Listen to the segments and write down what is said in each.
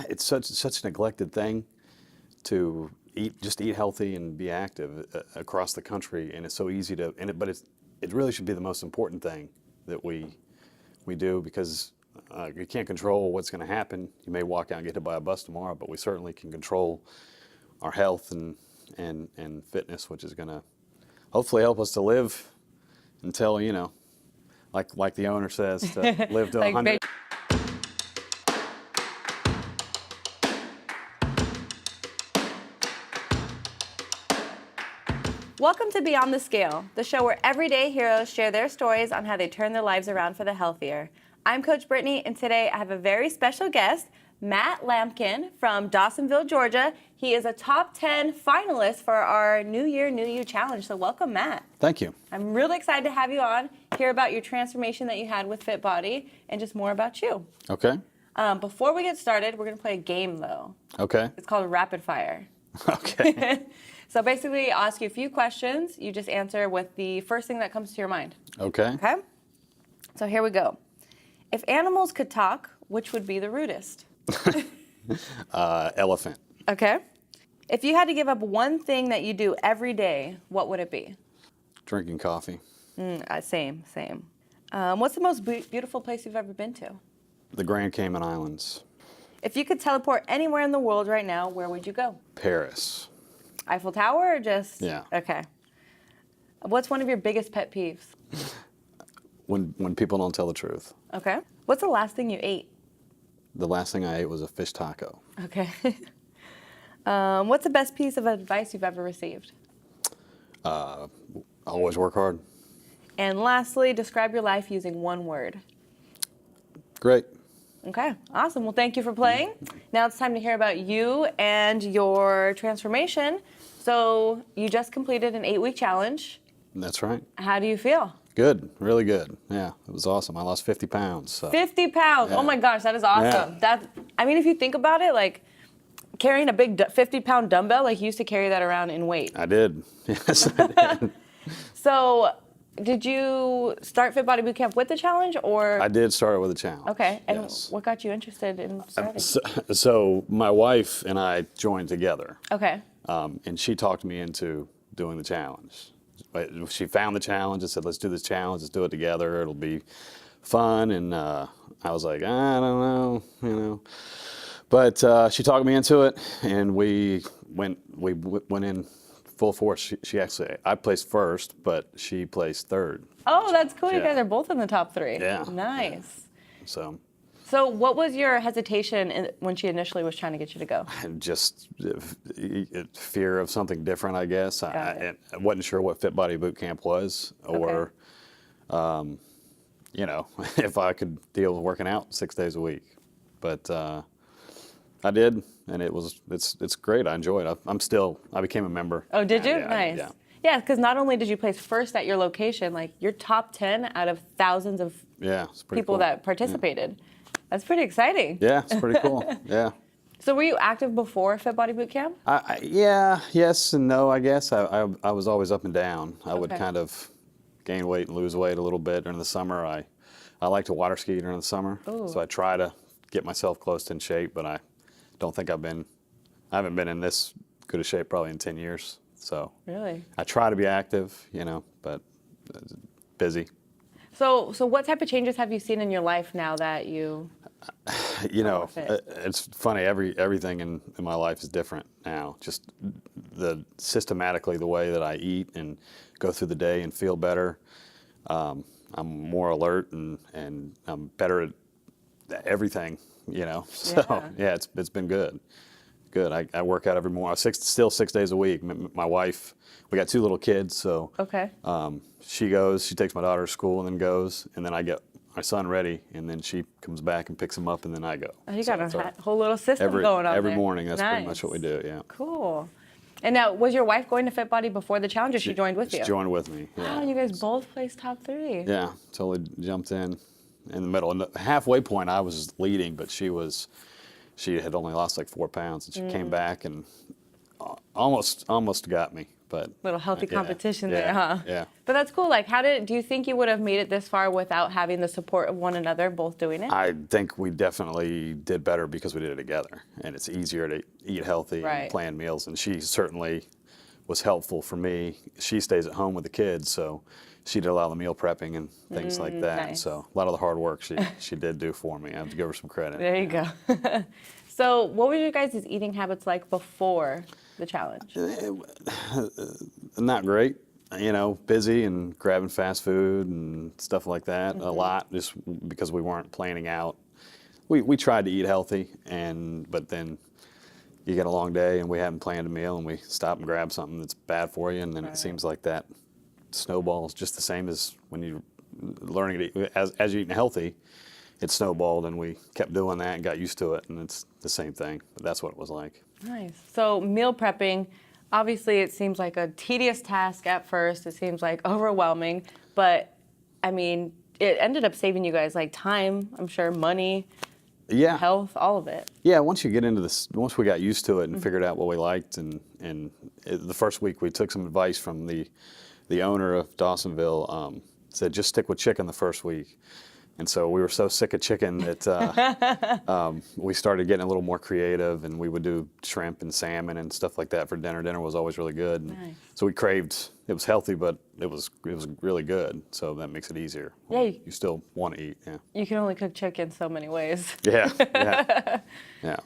it's such a neglected thing to just eat healthy and be active across the country, and it's so easy to. But it really should be the most important thing that we do, because you can't control what's going to happen. You may walk out and get hit by a bus tomorrow, but we certainly can control our health and fitness, which is going to hopefully help us to live until, like the owner says, to live to 100. Welcome to Beyond the Scale, the show where everyday heroes share their stories on how they turn their lives around for the healthier. I'm Coach Brittany, and today I have a very special guest, Matt Lampkin from Dawsonville, Georgia. He is a top 10 finalist for our New Year, New You Challenge. So welcome, Matt. Thank you. I'm really excited to have you on, hear about your transformation that you had with FitBody, and just more about you. Okay. Before we get started, we're going to play a game, though. Okay. It's called Rapid Fire. Okay. So basically, I'll ask you a few questions. You just answer with the first thing that comes to your mind. Okay. Okay? So here we go. If animals could talk, which would be the rudest? Elephant. Okay. If you had to give up one thing that you do every day, what would it be? Drinking coffee. Same. What's the most beautiful place you've ever been to? The Grand Cayman Islands. If you could teleport anywhere in the world right now, where would you go? Paris. Eiffel Tower or just? Yeah. Okay. What's one of your biggest pet peeves? When people don't tell the truth. Okay. What's the last thing you ate? The last thing I ate was a fish taco. Okay. What's the best piece of advice you've ever received? Always work hard. And lastly, describe your life using one word. Great. Okay, awesome. Well, thank you for playing. Now it's time to hear about you and your transformation. So you just completed an 8-week challenge. That's right. How do you feel? Good. Really good. Yeah, it was awesome. I lost 50 pounds. So. 50 pounds. Yeah. Oh my gosh, that is awesome. Yeah. If you think about it, like carrying a big 50-pound dumbbell, like you used to carry that around in weight. I did. Yes, I did. So did you start Fit Body Bootcamp with the challenge, or? I did start it with a challenge. Okay, and yes. what got you interested in starting? So my wife and I joined together. Okay. And she talked me into doing the challenge. She found the challenge and said, let's do this challenge, let's do it together, it'll be fun. And I was like, I don't know, But she talked me into it, and we went in full force. I placed first, but she placed third. Oh, that's cool. Yeah. You guys are both in the top 3. Yeah. Nice. Yeah. So what was your hesitation when she initially was trying to get you to go? Just fear of something different, I guess. I wasn't sure what Fit Body Bootcamp was, or, if I could deal with working out 6 days a week. But I did, and it's great. I enjoyed it. I became a member. Oh, did you? Yeah, nice. Yeah. Yeah, because not only did you place first at your location, like you're top 10 out of thousands of people cool. that participated. Yeah. That's pretty exciting. Yeah, it's pretty cool. Yeah. So were you active before Fit Body Bootcamp? Yes and no, I guess. I was always up and down. I would Okay. kind of gain weight and lose weight a little bit during the summer. I like to water ski during the summer. Ooh. So I try to get myself close to in shape, but I don't think I haven't been in this good a shape probably in 10 years. So Really? I try to be active, but busy. So what type of changes have you seen in your life now that you It's funny, everything in my life is different now. Just systematically the way that I eat and go through the day and feel better. I'm more alert and I'm better at everything, So yeah, it's been good. Good. I work out every morning. Still 6 days a week. My wife, we got 2 little kids, so Okay. She takes my daughter to school and then goes, and then I get my son ready, and then she comes back and picks him up, and then I go. Oh, you So got it's a whole little system going on every there. morning. That's pretty Nice. much what we do. Yeah. Cool. And now, was your wife going to Fit Body before the challenge, or she joined with you? She joined with me. Yeah. Wow, you guys both placed top 3. Yeah, totally jumped in the middle. And the halfway point, I was leading, but she had only lost like 4 pounds, and she came back and almost got me. but Little healthy yeah, competition yeah, there, huh? Yeah. But that's cool. Like, do you think you would have made it this far without having the support of one another, both doing it? I think we definitely did better because we did it together, and it's easier to eat healthy and Right. plan meals. And she certainly was helpful for me. She stays at home with the kids, so she did a lot of the meal prepping and things like that. Nice. So a lot of the hard work she did do for me. I have to give her some credit. There you go. So, what were your guys' eating habits like before the challenge? Not great. Busy and grabbing fast food and stuff like that a lot, just because we weren't planning out. We tried to eat healthy, but then you get a long day and we hadn't planned a meal and we stop and grab something that's bad for you, and then it seems like that snowballs, just the same as when you're learning to eat. As you're eating healthy, it snowballed, and we kept doing that and got used to it, and it's the same thing. But that's what it was like. Nice. So, meal prepping, obviously, it seems like a tedious task at first. It seems like overwhelming, but I mean, it ended up saving you guys like time, I'm sure, money, Yeah. health, all of it. Yeah, once you get into this, once we got used to it and figured out what we liked, the first week we took some advice from the owner of Dawsonville. Said just stick with chicken the first week, and so we were so sick of chicken that we started getting a little more creative, and we would do shrimp and salmon and stuff like that for dinner. Dinner was always really good. Nice. So we craved. It was healthy, but it was really good. So that makes it easier. Yeah, You still want to eat. Yeah. You can only cook chicken so many ways. Yeah. Yeah. Yeah.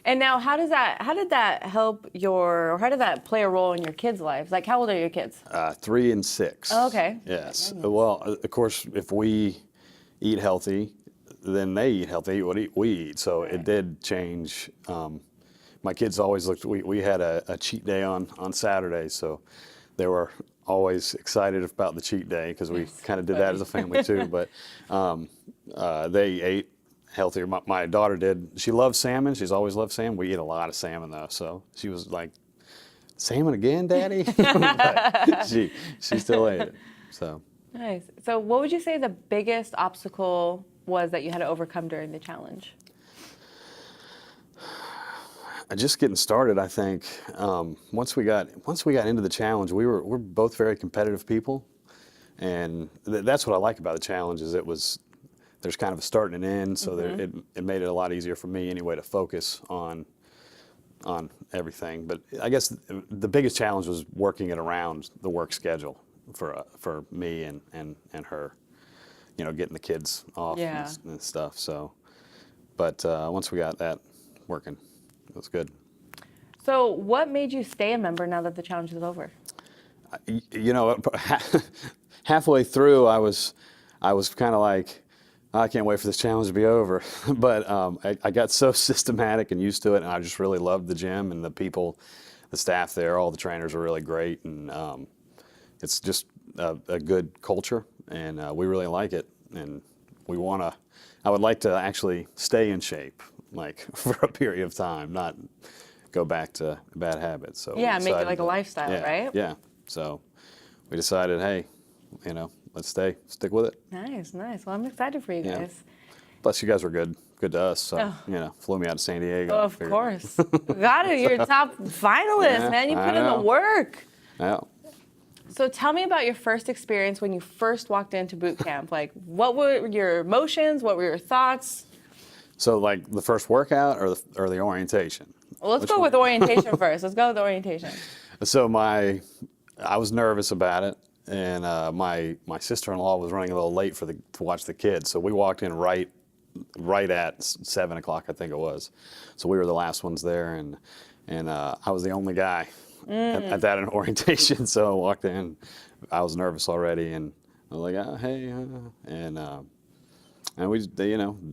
And now, how did that help how did that play a role in your kids' lives? Like, how old are your kids? 3 and 6. Oh, okay. Yes. Well, of course, if we eat healthy, then they eat healthy. What we eat. So it did change. My kids always looked. We had a cheat day on Saturday, so they were always excited about the cheat day because we kind of did that as a family too. But they ate healthier. My daughter did. She loves salmon. She's always loved salmon. We eat a lot of salmon though, so she was like, "Salmon again, Daddy?" But she still ate it. So Nice. So, what would you say the biggest obstacle was that you had to overcome during the challenge? just getting started, I think. Once we got into the challenge, we're both very competitive people, and that's what I like about the challenge is there's kind of a start and an end, so it made it a lot easier for me anyway to focus on everything. But I guess the biggest challenge was working it around the work schedule for me and her, getting the kids off and stuff. So, but once we got that working, it was good. So, what made you stay a member now that the challenge is over? Halfway through, I was kind of like, I can't wait for this challenge to be over. But I got so systematic and used to it, and I just really loved the gym and the people, the staff there. All the trainers are really great, and it's just a good culture, and we really like it. And I would like to actually stay in shape, like for a period of time, not go back to bad habits. So Yeah, make it like a lifestyle, right? Yeah. So we decided, hey, let's stick with it. Nice. Well, I'm excited for you guys. Plus, you guys were good to us. So flew me out to San Diego. Of course. Got it. You're a top finalist, man. You put in the work. Yeah. So tell me about your first experience when you first walked into boot camp. Like, what were your emotions? What were your thoughts? So, like the first workout or the orientation? Well, let's go with orientation first. Let's go with orientation. So I was nervous about it, and my sister-in-law was running a little late to watch the kids, so we walked in right at 7 o'clock, I think it was. So we were the last ones there, and I was the only guy at that in orientation. So I walked in, I was nervous already, and I was like, oh, hey, and we,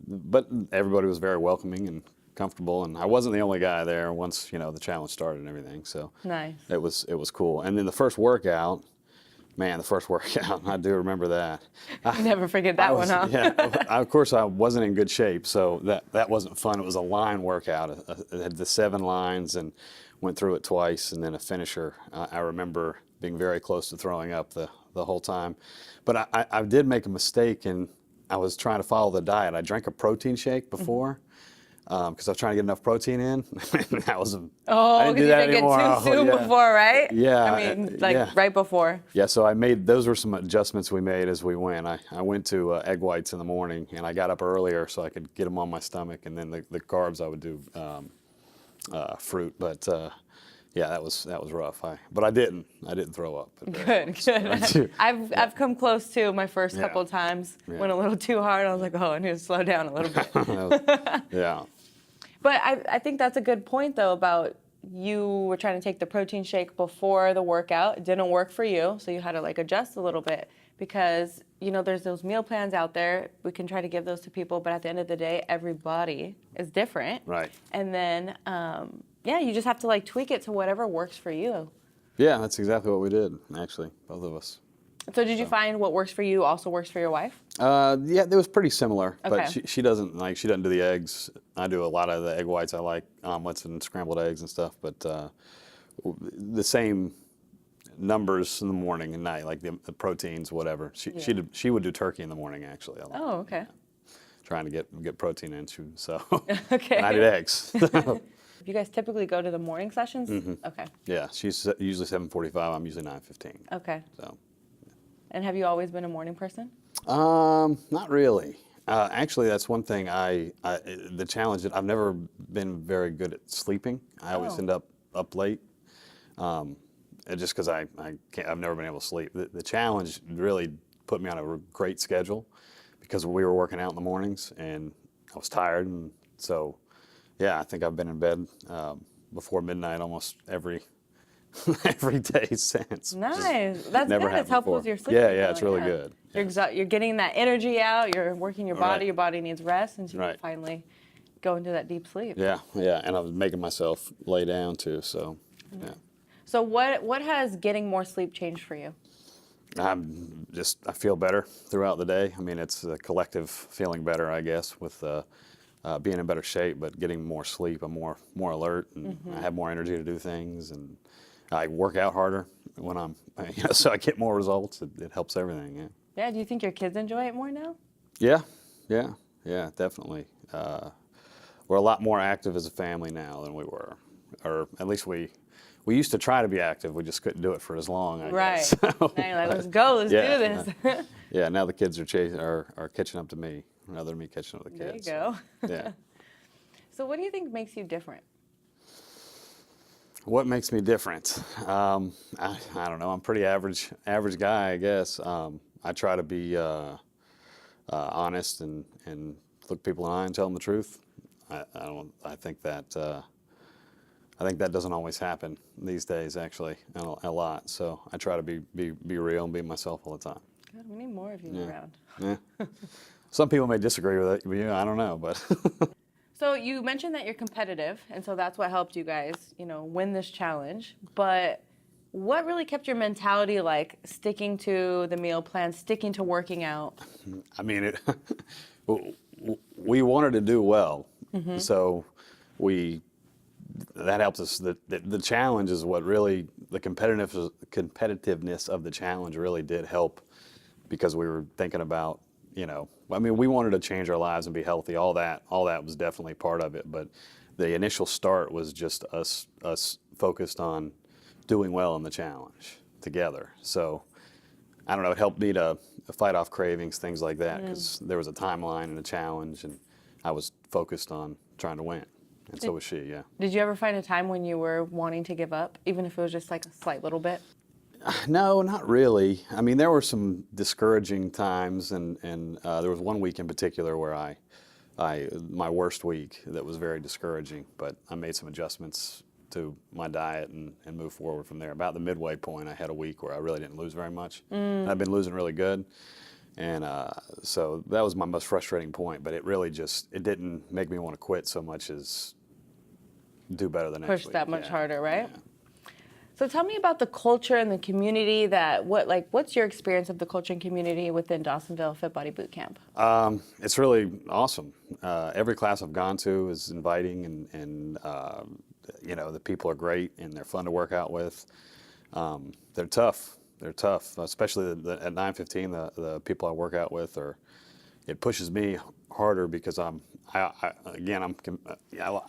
but everybody was very welcoming and comfortable, and I wasn't the only guy there once the challenge started and everything. So nice. It was cool. And then the first workout, I do remember that. Never forget that one, huh? Yeah. Of course, I wasn't in good shape, so that wasn't fun. It was a line workout. It had the 7 lines and went through it twice, and then a finisher. I remember being very close to throwing up the whole time. But I did make a mistake, and I was trying to follow the diet. I drank a protein shake before. because I was trying to get enough protein in. I was. Oh, I didn't do because you that didn't anymore. get too soon yeah. before, right? Yeah, I mean, like yeah. right before. Yeah, so those were some adjustments we made as we went. I went to egg whites in the morning, and I got up earlier so I could get them on my stomach, and then the carbs I would do fruit. But yeah, that was rough. But I didn't throw up. Good, good. I've come close to my first Yeah. couple times. Yeah. Went a little too hard. I was like, oh, I need to slow down a little bit. Yeah. But I think that's a good point, though, about you were trying to take the protein shake before the workout. It didn't work for you, so you had to like adjust a little bit because, you know, there's those meal plans out there. We can try to give those to people, but at the end of the day, everybody is different. Right. And then, yeah, you just have to like tweak it to whatever works for you. Yeah, that's exactly what we did, actually, both of us. So did you find what works for you also works for your wife? Yeah, it was pretty similar, Okay. but she doesn't do the eggs. I do a lot of the egg whites. I like omelets and scrambled eggs and stuff, but the same numbers in the morning and night, like the proteins, whatever. She would do turkey in the morning, actually. Oh, okay. Trying to get protein in, so Okay. and I did eggs. You guys typically go to the morning sessions? Mm-hmm. Okay. Yeah, she's usually 7:45. I'm usually 9:15. Okay. So. And have you always been a morning person? Not really. Actually, that's one thing the challenge that I've never been very good at sleeping. I always end up late, just because I've never been able to sleep. The challenge really put me on a great schedule because we were working out in the mornings and I was tired, and so yeah, I think I've been in bed before midnight almost every day since. Nice. That's never good. It's happened helpful before. with your sleep. Yeah, it's really good. You're getting that energy out. You're working your body. Right. Your body needs rest, and so you Right. can finally go into that deep sleep. Yeah, and I was making myself lay down too, so yeah. So what has getting more sleep changed for you? I feel better throughout the day. I mean, it's a collective feeling better, I guess, with being in better shape, but getting more sleep. I'm more alert, and I have more energy to do things, and I work out harder when I'm, so I get more results. It helps everything. Yeah. Yeah. Do you think your kids enjoy it more now? Yeah, definitely. We're a lot more active as a family now than we were, or at least we used to try to be active. We just couldn't do it for as long. I Right. guess. So, Now you're like, let's go. Let's do this. yeah. Now the kids are catching up to me rather than me catching up to the There you kids. go. Yeah. So what do you think makes you different? What makes me different? I don't know. I'm a pretty average guy, I guess. I try to be honest and look people in the eye and tell them the truth. I think that doesn't always happen these days, actually, a lot. So I try to be real and be myself all the time. God, we need more of you around. Yeah. Some people may disagree with it. I don't know, but. So you mentioned that you're competitive, and so that's what helped you guys, win this challenge. But what really kept your mentality like sticking to the meal plan, sticking to working out? I mean, we wanted to do well, so that helps us. The challenge is what really the competitiveness of the challenge really did help, because we were thinking about. I mean, we wanted to change our lives and be healthy. All that was definitely part of it. But the initial start was just us focused on doing well in the challenge together. So I don't know. It helped me to fight off cravings, things like that, because there was a timeline and a challenge, and I was focused on trying to win, and so was she. Yeah. Did you ever find a time when you were wanting to give up, even if it was just like a slight little bit? No, not really. I mean, there were some discouraging times, and there was one week in particular where my worst week that was very discouraging. But I made some adjustments to my diet and moved forward from there. About the midway point, I had a week where I really didn't lose very much. And I've been losing really good, and so that was my most frustrating point. But it really it didn't make me want to quit so much as do better the next week. Push that much harder, right? Yeah. So tell me about the culture and the community what's your experience of the culture and community within Dawsonville Fit Body Boot Camp? It's really awesome. Every class I've gone to is inviting, and the people are great and they're fun to work out with. They're tough. Especially at 9:15. The people I work out with it pushes me harder because I'm I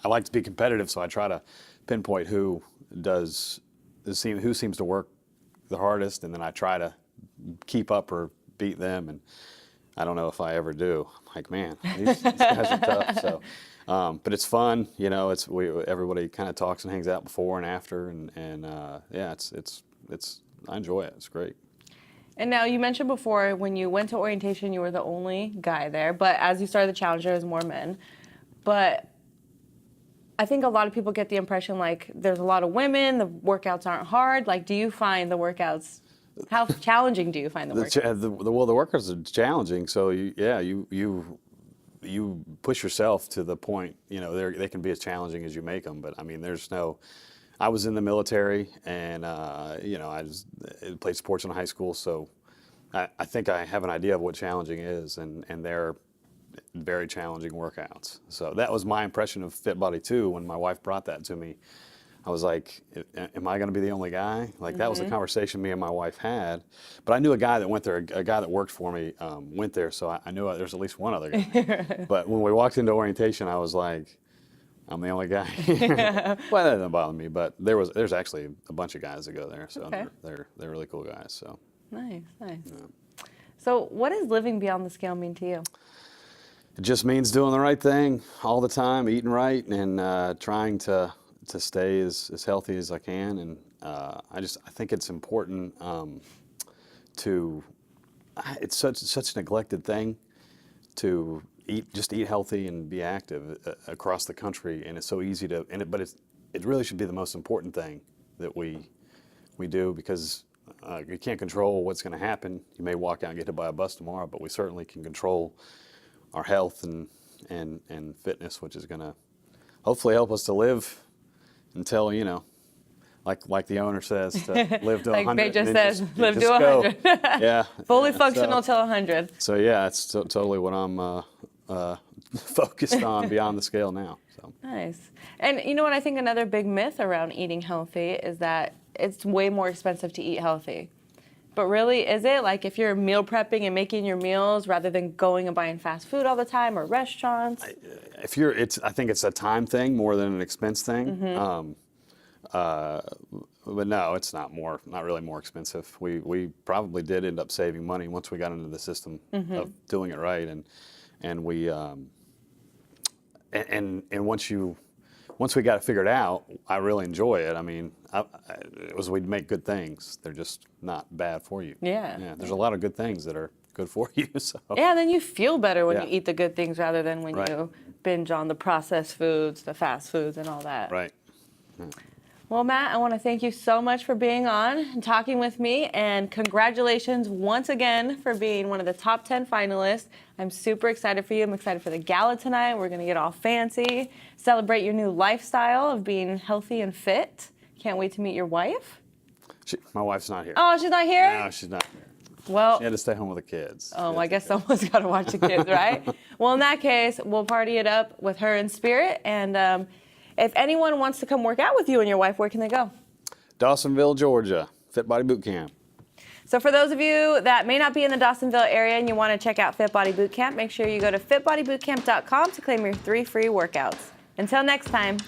like to be competitive, so I try to pinpoint who seems to work the hardest, and then I try to keep up or beat them. And I don't know if I ever do. I'm like, man, these guys are tough. So, but it's fun, you know. Everybody kind of talks and hangs out before and after, and yeah, I enjoy it. It's great. And now you mentioned before when you went to orientation, you were the only guy there. But as you started the challenge, there was more men. But I think a lot of people get the impression like there's a lot of women. The workouts aren't hard. Like, do you find the workouts? How challenging do you find the workouts? The workouts are challenging. So you push yourself to the point. You know, they can be as challenging as you make them. But I mean, I was in the military, and you know, I played sports in high school, so I think I have an idea of what challenging is, and they're very challenging workouts. So that was my impression of Fit Body 2 when my wife brought that to me. I was like, am I going to be the only guy? Like, that was the conversation me and my wife had. But I knew a guy that went there, a guy that worked for me went there, so I knew there's at least one other guy. But when we walked into orientation, I was like, I'm the only guy. Well, that doesn't bother me, but there's actually a bunch of guys that go there, so okay. they're really cool guys. So Nice. yeah. So what does living beyond the scale mean to you? It just means doing the right thing all the time, eating right, and trying to stay as healthy as I can. And I think it's important it's such a neglected thing to eat healthy and be active across the country, and it's so easy but it really should be the most important thing that we do, because you can't control what's going to happen. You may walk out and get hit by a bus tomorrow, but we certainly can control our health and fitness, which is going to hopefully help us to live until, you know, like the owner says, to live to 100. Like Bay just says, live to just 100. Yeah. Fully functional till 100. So yeah, it's totally what I'm focused on beyond the scale now. So. Nice. And you know what, I think another big myth around eating healthy is that it's way more expensive to eat healthy. But really, is it? Like, if you're meal prepping and making your meals rather than going and buying fast food all the time or restaurants? I think it's a time thing more than an expense thing. But no, it's not really more expensive. We probably did end up saving money once we got into the system of doing it right, and we and once we got it figured out, I really enjoy it. I mean, we'd make good things. They're just not bad for you. Yeah. Yeah. There's a lot of good things that are good for you. So. Yeah, then you feel better when Yeah. you eat the good things rather than when Right. you binge on the processed foods, the fast foods, and all that. Right. Well, Matt, I want to thank you so much for being on and talking with me, and congratulations once again for being one of the top 10 finalists. I'm super excited for you. I'm excited for the gala tonight. We're going to get all fancy, celebrate your new lifestyle of being healthy and fit. Can't wait to meet your wife. My wife's not here. Oh, she's not here? No, she's not here. Well, She had to stay home with the kids. oh, I guess someone's got to watch the kids, right? Well, in that case, we'll party it up with her in spirit. And if anyone wants to come work out with you and your wife, where can they go? Dawsonville, Georgia, Fit Body Boot Camp. So for those of you that may not be in the Dawsonville area and you want to check out Fit Body Boot Camp, make sure you go to fitbodybootcamp.com to claim your 3 free workouts. Until next time.